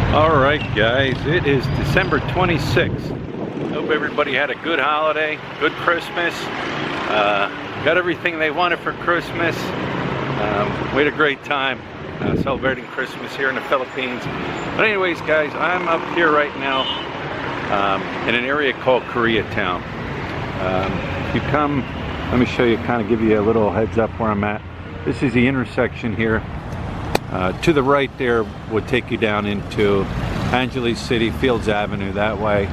Alright guys, it is December 26th. Hope everybody had a good holiday, good Christmas. Got everything they wanted for Christmas. We had a great time celebrating Christmas here in the Philippines. But anyways guys, I'm up here right now in an area called Koreatown. If you come, let me show you, kind of give you a little heads up where I'm at. This is the intersection here. To the right there would take you down into Angeles City, Fields Avenue that way,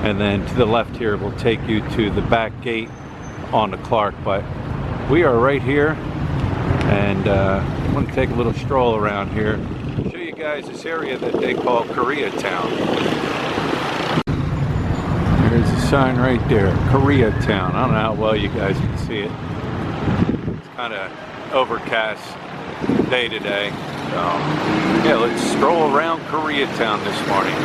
and then to the left here will take you to the back gate onto Clark. But we are right here, and I'm going to take a little stroll around here, show you guys this area that they call Koreatown. There's a sign right there, Koreatown. I don't know how well you guys can see it. It's kind of overcast day today. So, yeah, let's stroll around Koreatown this morning.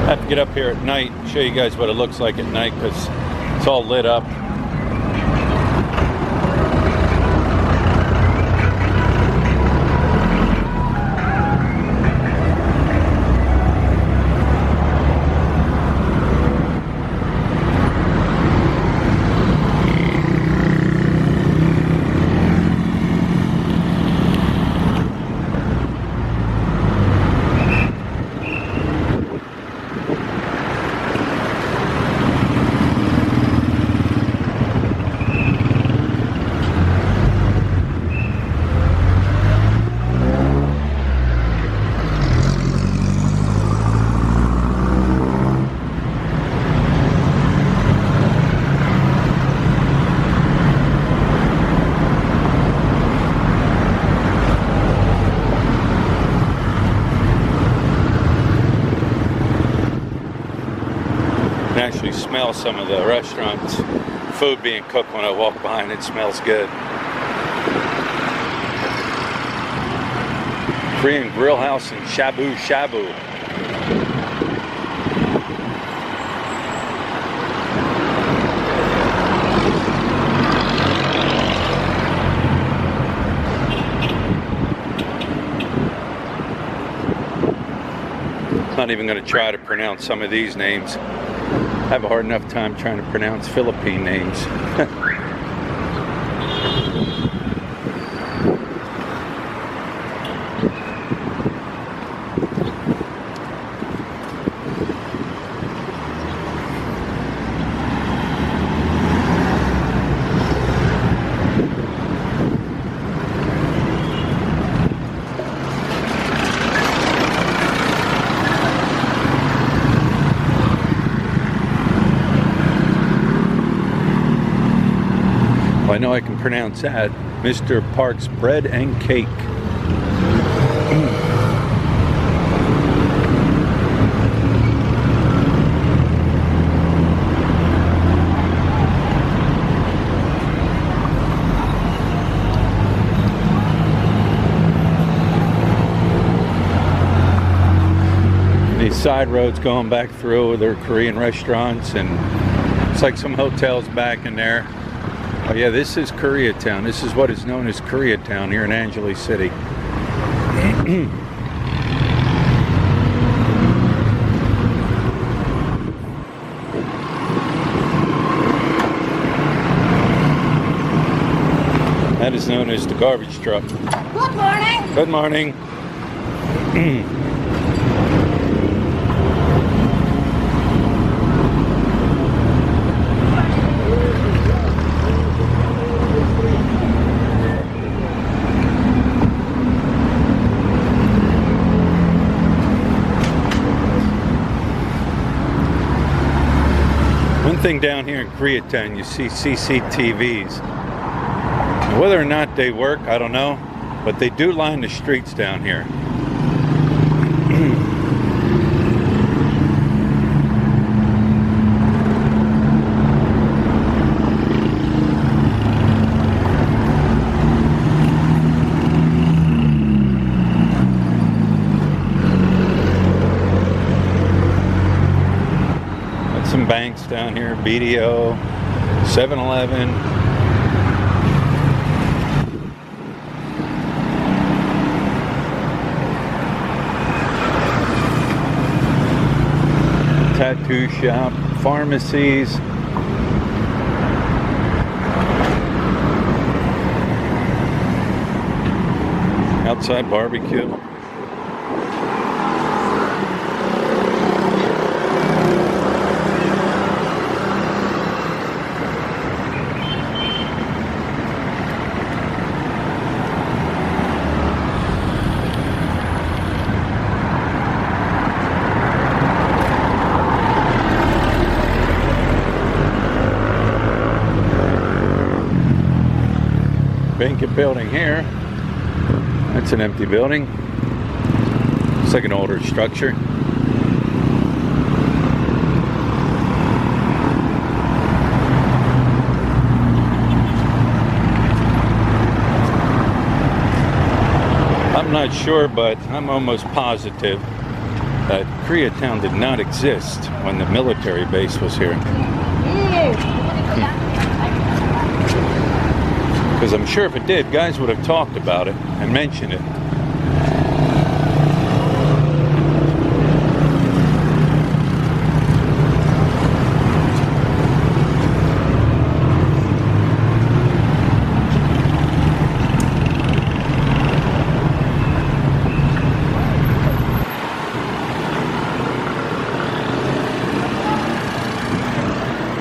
I have to get up here at night and show you guys what it looks like at night because it's all lit up. Actually smell some of the restaurants food being cooked when I walk by, and it smells good. Korean grill house and shabu shabu. Not even going to try to pronounce some of these names. I have a hard enough time trying to pronounce Philippine names. I know I can pronounce that. Mr. Park's Bread and Cake. These side roads going back through their Korean restaurants, and it's like some hotels back in there. Oh yeah, this is Koreatown. This is what is known as Koreatown here in Angeles City. That is known as the garbage truck. Good morning. Good morning. One thing down here in Koreatown, you see CCTVs. Now, whether or not they work, I don't know, but they do line the streets down here. some banks down here, BDO, 7-Eleven. Tattoo shop, pharmacies. Outside barbecue. Vacant building here. That's an empty building. It's like an older structure. I'm not sure, but I'm almost positive that Koreatown did not exist when the military base was here. Because I'm sure if it did, guys would have talked about it and mentioned it.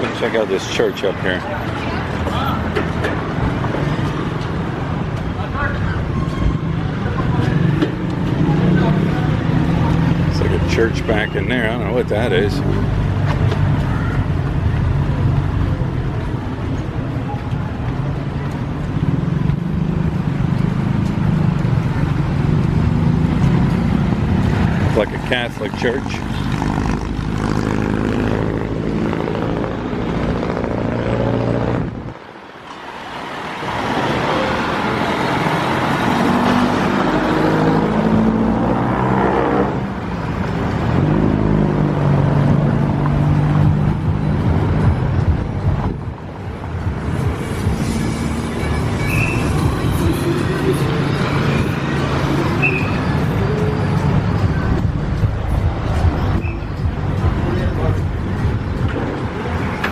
Let's check out this church up here. Church back in there. I don't know what that is. It's like a Catholic church.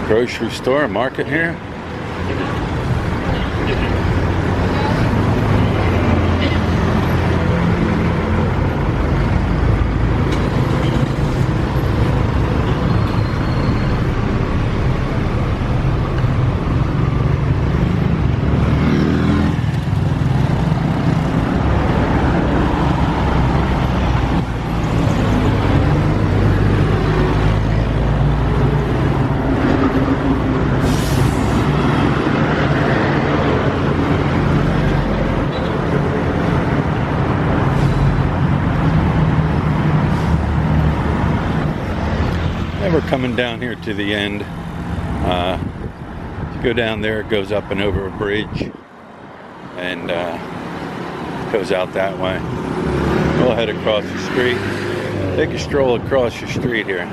Grocery store, market here. We're coming down here to the end. To go down there, it goes up and over a bridge and goes out that way. We'll head across the street. Take a stroll across the street here.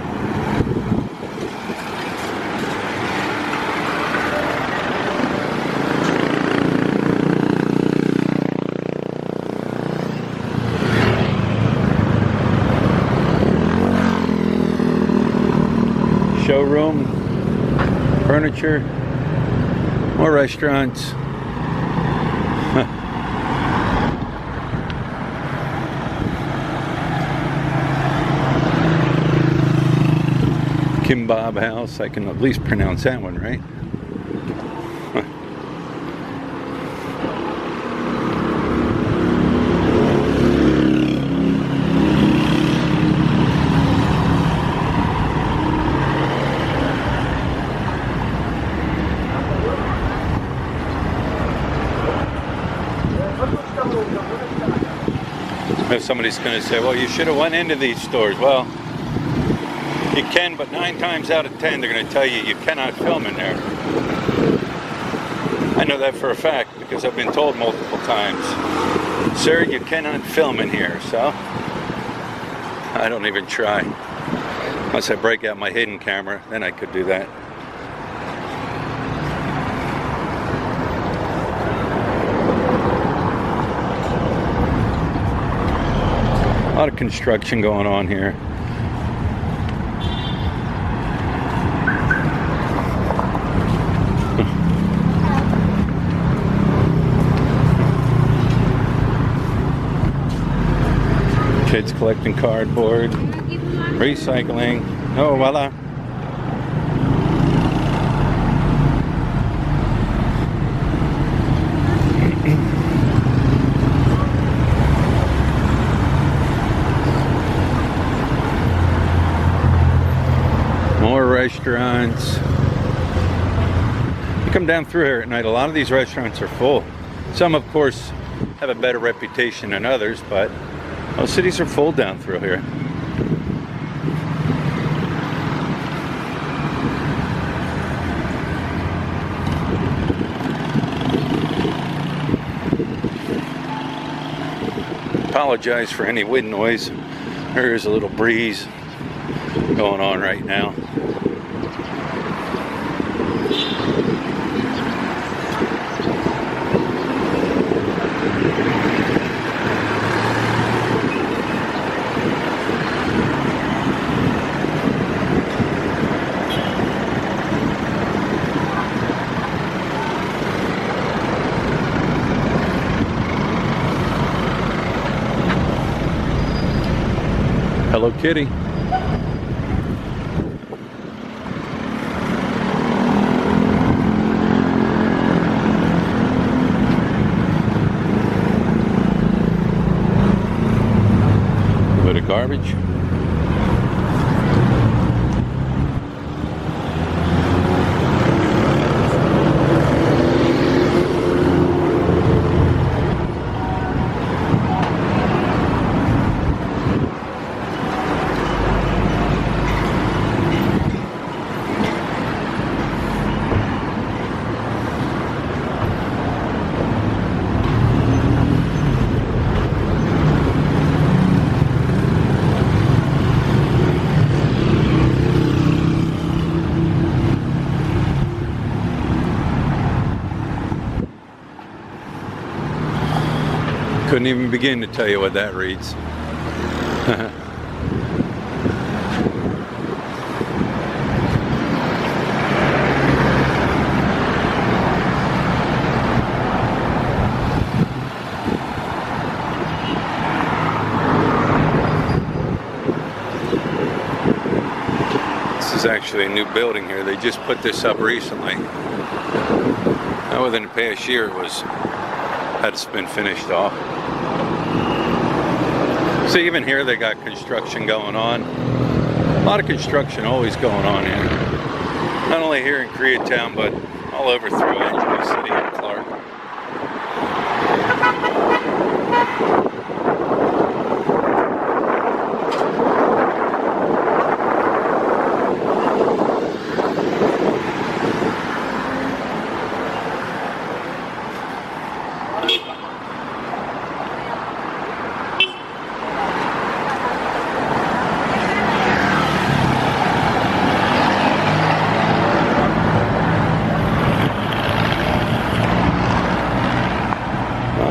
Showroom, furniture, more restaurants. Gimbal house, I can at least pronounce that one right. If somebody's going to say, well, you should have went into these stores. Well, you can, but 9 times out of 10, they're going to tell you you cannot film in there. I know that for a fact because I've been told multiple times, sir, you cannot film in here. So I don't even try. Once I break out my hidden camera, then I could do that. A lot of construction going on here. Kids collecting cardboard, recycling. Oh, voila. More restaurants. You come down through here at night, a lot of these restaurants are full. Some, of course, have a better reputation than others, but most cities are full down through here. Apologize for any wind noise. There is a little breeze going on right now. Hello Kitty. A bit of garbage. Couldn't even begin to tell you what that reads. This is actually a new building here. They just put this up recently. Now within the past year it had been finished off. So even here they got construction going on. A lot of construction always going on here. Not only here in Koreatown, but all over through Angeles City and Clark.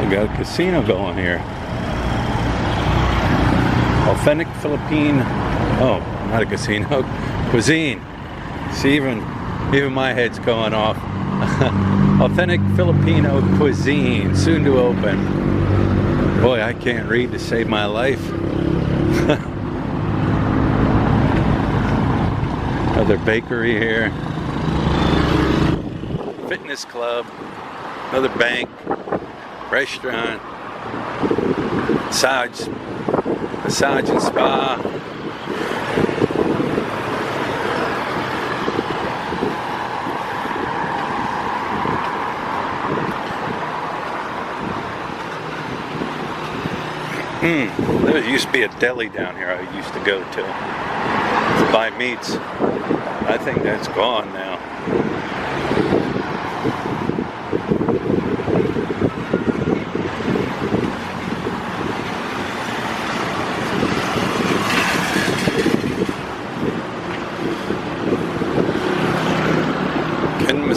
Got a casino going here. Authentic Philippine, oh, not a casino, cuisine. See, even my head's going off. Authentic Filipino cuisine, soon to open. Boy, I can't read to save my life. Another bakery here. Fitness club. Another bank. Restaurant, massage and spa. There used to be a deli down here I used to go to buy meats. I think that's gone now.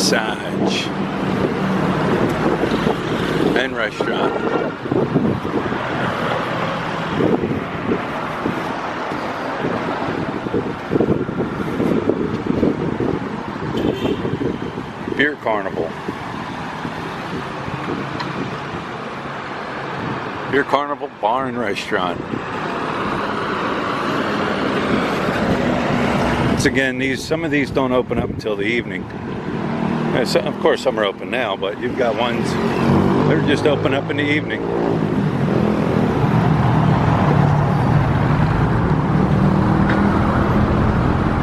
massage and restaurant. Beer carnival. Beer carnival bar and restaurant. Once again, some of these don't open up until the evening. Of course, some are open now, but you've got ones that are just open up in the evening.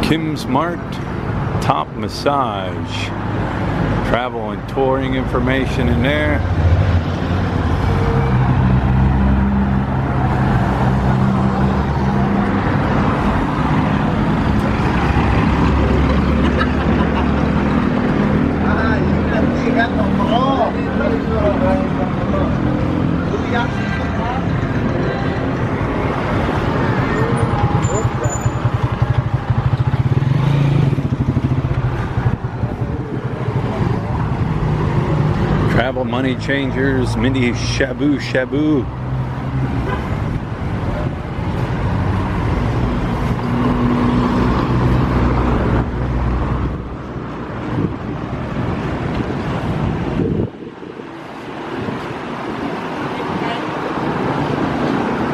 Kim's Mart, Top Massage, travel and touring information in there. Travel money changers, mini shabu shabu.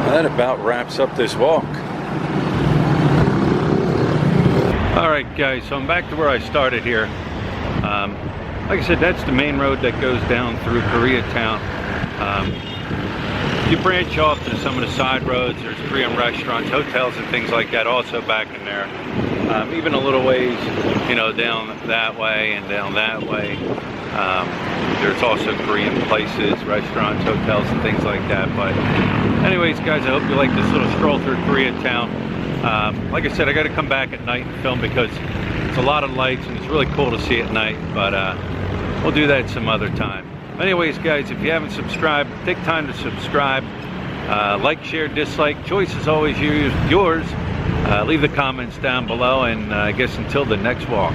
That about wraps up this walk. Alright guys, so I'm back to where I started here. Like I said, that's the main road that goes down through Koreatown. You branch off to some of the side roads. There's Korean restaurants, hotels and things like that also back in there. Even a little ways, you know, down that way and down that way. There's also Korean places, restaurants, hotels and things like that. But anyways guys, I hope you like this little stroll through Koreatown. Like I said, I got to come back at night and film because it's a lot of lights and it's really cool to see at night, but we'll do that some other time. Anyways guys, if you haven't subscribed, take time to subscribe. Like, share, dislike, choice is always yours. Leave the comments down below, and I guess until the next walk.